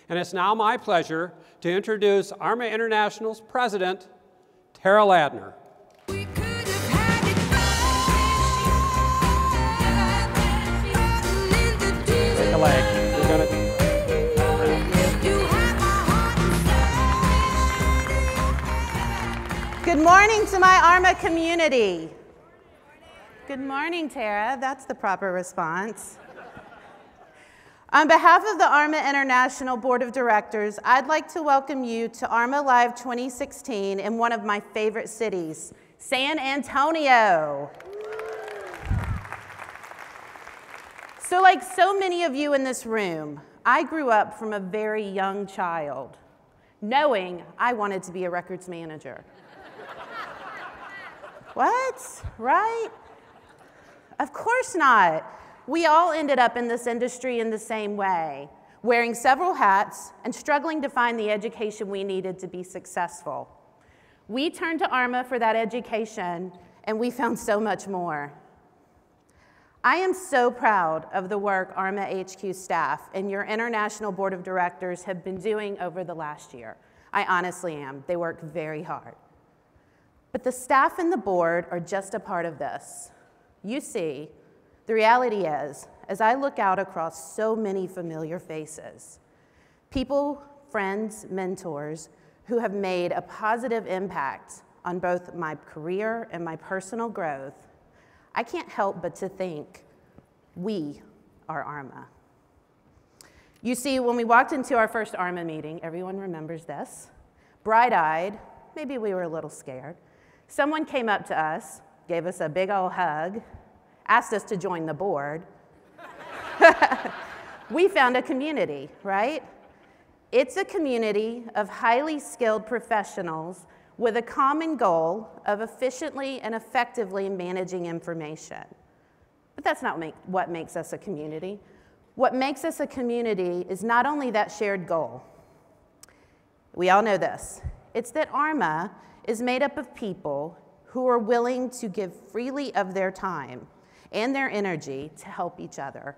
And it's now my pleasure to introduce ARMA International's president, Tera Ladner. Take a leg. You're gonna... Good morning to my ARMA community. Good morning, Tera. That's the proper response. On behalf of the ARMA International Board of Directors, I'd like to welcome you to ARMA Live 2016 in one of my favorite cities, San Antonio. So like so many of you in this room, I grew up from a very young child, knowing I wanted to be a records manager. What? Right? Of course not. We all ended up in this industry in the same way, wearing several hats and struggling to find the education we needed to be successful. We turned to ARMA for that education, and we found so much more. I am so proud of the work ARMA HQ staff and your International Board of Directors have been doing over the last year. I honestly am. They work very hard. But the staff and the board are just a part of this. You see, the reality is, as I look out across so many familiar faces, people, friends, mentors who have made a positive impact on both my career and my personal growth, I can't help but to think, we are ARMA. You see, when we walked into our first ARMA meeting, everyone remembers this, bright-eyed, maybe we were a little scared, someone came up to us, gave us a big old hug, asked us to join the board. We found a community, right? It's a community of highly skilled professionals with a common goal of efficiently and effectively managing information. But that's not what makes us a community. What makes us a community is not only that shared goal. We all know this. It's that ARMA is made up of people who are willing to give freely of their time and their energy to help each other.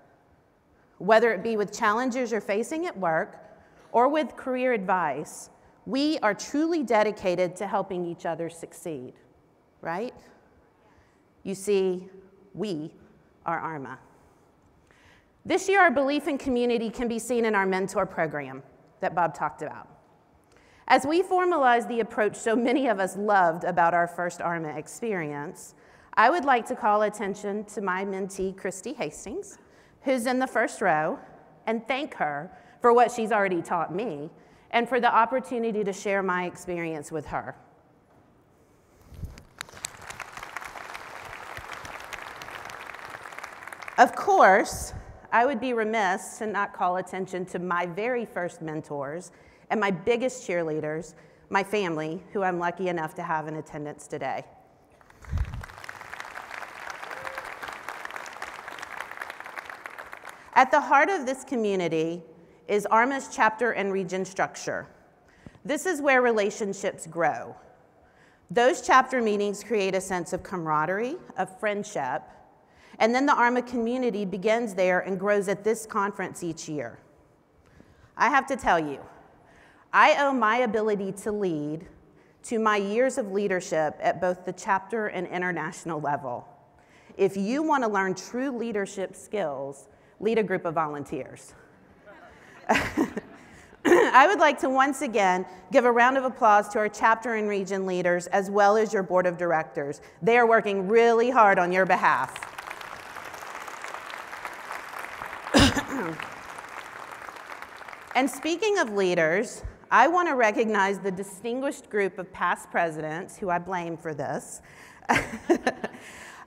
Whether it be with challenges you're facing at work or with career advice, we are truly dedicated to helping each other succeed, right? You see, we are ARMA. This year, our belief in community can be seen in our mentor program that Bob talked about. As we formalize the approach so many of us loved about our first ARMA experience, I would like to call attention to my mentee, Christy Hastings, who's in the first row, and thank her for what she's already taught me and for the opportunity to share my experience with her. Of course, I would be remiss to not call attention to my very first mentors and my biggest cheerleaders, my family, who I'm lucky enough to have in attendance today. At the heart of this community is ARMA's chapter and region structure. This is where relationships grow. Those chapter meetings create a sense of camaraderie, of friendship, and then the ARMA community begins there and grows at this conference each year. I have to tell you, I owe my ability to lead to my years of leadership at both the chapter and international level. If you want to learn true leadership skills, lead a group of volunteers. I would like to once again give a round of applause to our chapter and region leaders as well as your board of directors. They are working really hard on your behalf. And speaking of leaders, I want to recognize the distinguished group of past presidents, who I blame for this,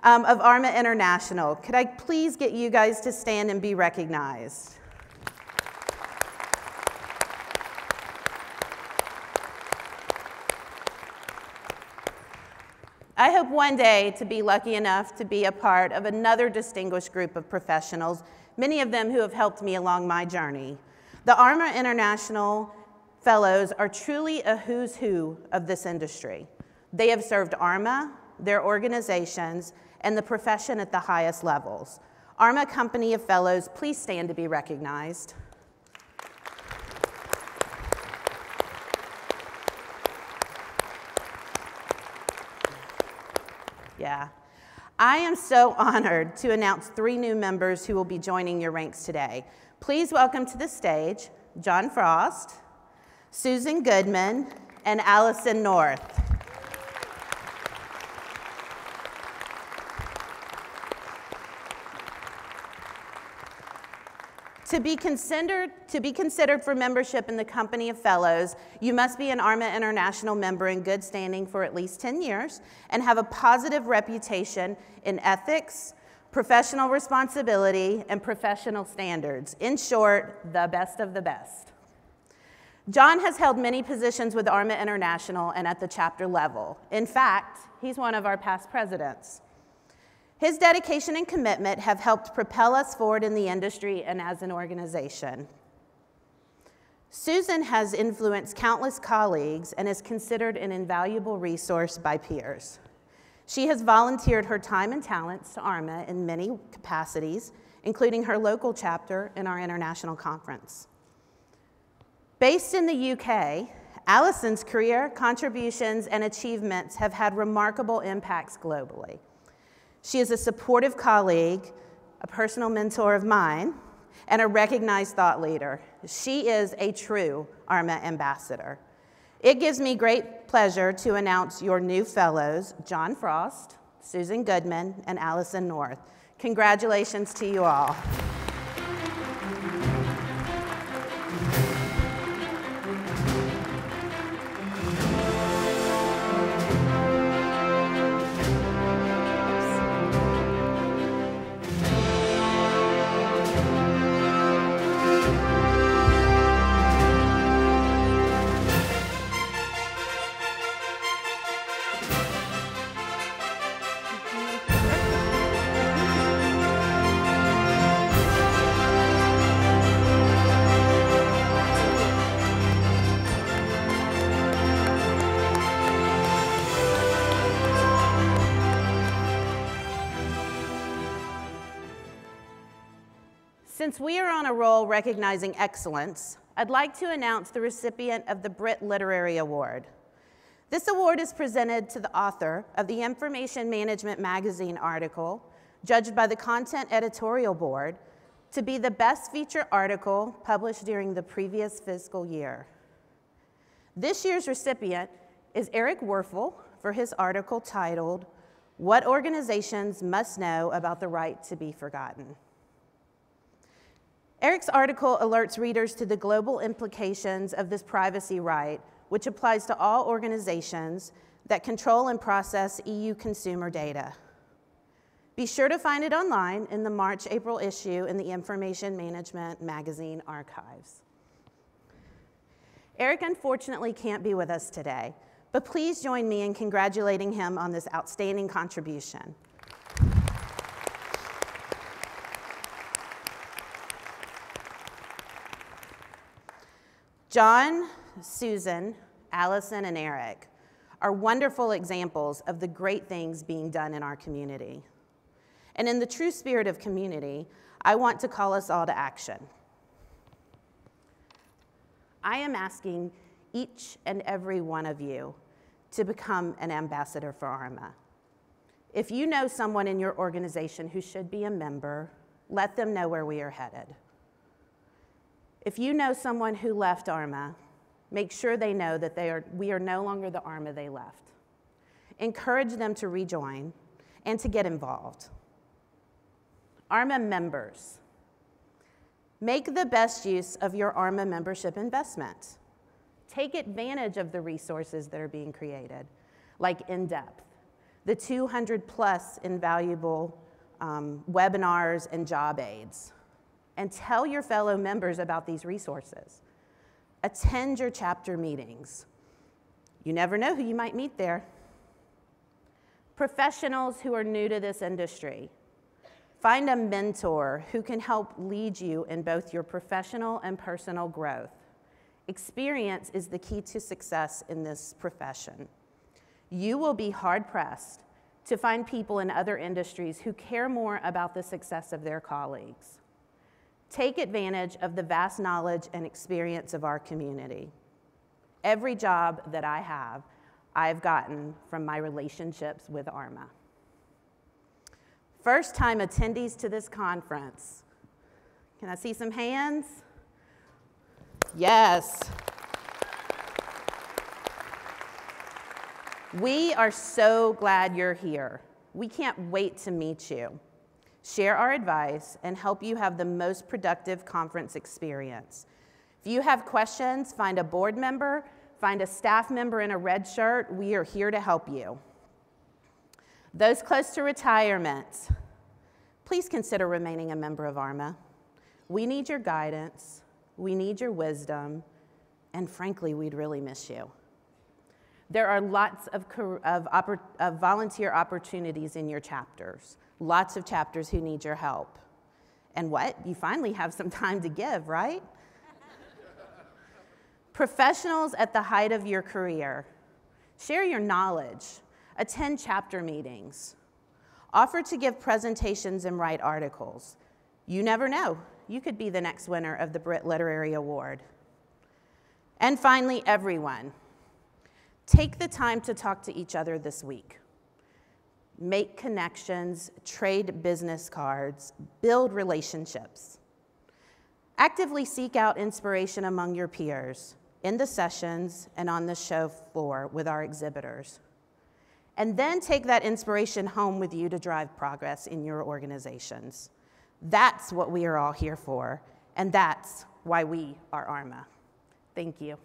of ARMA International. Could I please get you guys to stand and be recognized? I hope one day to be lucky enough to be a part of another distinguished group of professionals, many of them who have helped me along my journey. The ARMA International Fellows are truly a who's who of this industry. They have served ARMA, their organizations, and the profession at the highest levels. ARMA Company of Fellows, please stand to be recognized. Yeah. I am so honored to announce 3 new members who will be joining your ranks today. Please welcome to the stage John Frost, Susan Goodman, and Allison North. To be considered for membership in the Company of Fellows, you must be an ARMA International member in good standing for at least 10 years and have a positive reputation in ethics, professional responsibility, and professional standards. In short, the best of the best. John has held many positions with ARMA International and at the chapter level. In fact, he's one of our past presidents. His dedication and commitment have helped propel us forward in the industry and as an organization. Susan has influenced countless colleagues and is considered an invaluable resource by peers. She has volunteered her time and talents to ARMA in many capacities, including her local chapter and our international conference. Based in the UK, Allison's career, contributions, and achievements have had remarkable impacts globally. She is a supportive colleague, a personal mentor of mine, and a recognized thought leader. She is a true ARMA ambassador. It gives me great pleasure to announce your new fellows, John Frost, Susan Goodman, and Allison North. Congratulations to you all. Since we are on a roll recognizing excellence, I'd like to announce the recipient of the Brit Literary Award. This award is presented to the author of the Information Management Magazine article, judged by the Content Editorial Board, to be the best feature article published during the previous fiscal year. This year's recipient is Eric Werfel for his article titled, "What Organizations Must Know About the Right to Be Forgotten." Eric's article alerts readers to the global implications of this privacy right, which applies to all organizations that control and process EU consumer data. Be sure to find it online in the March-April issue in the Information Management Magazine archives. Eric unfortunately can't be with us today, but please join me in congratulating him on this outstanding contribution. John, Susan, Allison, and Eric are wonderful examples of the great things being done in our community. And in the true spirit of community, I want to call us all to action. I am asking each and every one of you to become an ambassador for ARMA. If you know someone in your organization who should be a member, let them know where we are headed. If you know someone who left ARMA, make sure they know that we are no longer the ARMA they left. Encourage them to rejoin and to get involved. ARMA members, make the best use of your ARMA membership investment. Take advantage of the resources that are being created, like In-Depth, the 200+ invaluable webinars and job aids. And tell your fellow members about these resources. Attend your chapter meetings. You never know who you might meet there. Professionals who are new to this industry, find a mentor who can help lead you in both your professional and personal growth. Experience is the key to success in this profession. You will be hard-pressed to find people in other industries who care more about the success of their colleagues. Take advantage of the vast knowledge and experience of our community. Every job that I have, I've gotten from my relationships with ARMA. First-time attendees to this conference. Can I see some hands? Yes. We are so glad you're here. We can't wait to meet you, share our advice, and help you have the most productive conference experience. If you have questions, find a board member, find a staff member in a red shirt. We are here to help you. Those close to retirement, please consider remaining a member of ARMA. We need your guidance, we need your wisdom, and frankly, we'd really miss you. There are lots of volunteer opportunities in your chapters, lots of chapters who need your help. And what? You finally have some time to give, right? Professionals at the height of your career, share your knowledge, attend chapter meetings, offer to give presentations and write articles. You never know, you could be the next winner of the Brit Literary Award. And finally, everyone, take the time to talk to each other this week. Make connections, trade business cards, build relationships. Actively seek out inspiration among your peers in the sessions and on the show floor with our exhibitors. And then take that inspiration home with you to drive progress in your organizations. That's what we are all here for, and that's why we are ARMA. Thank you.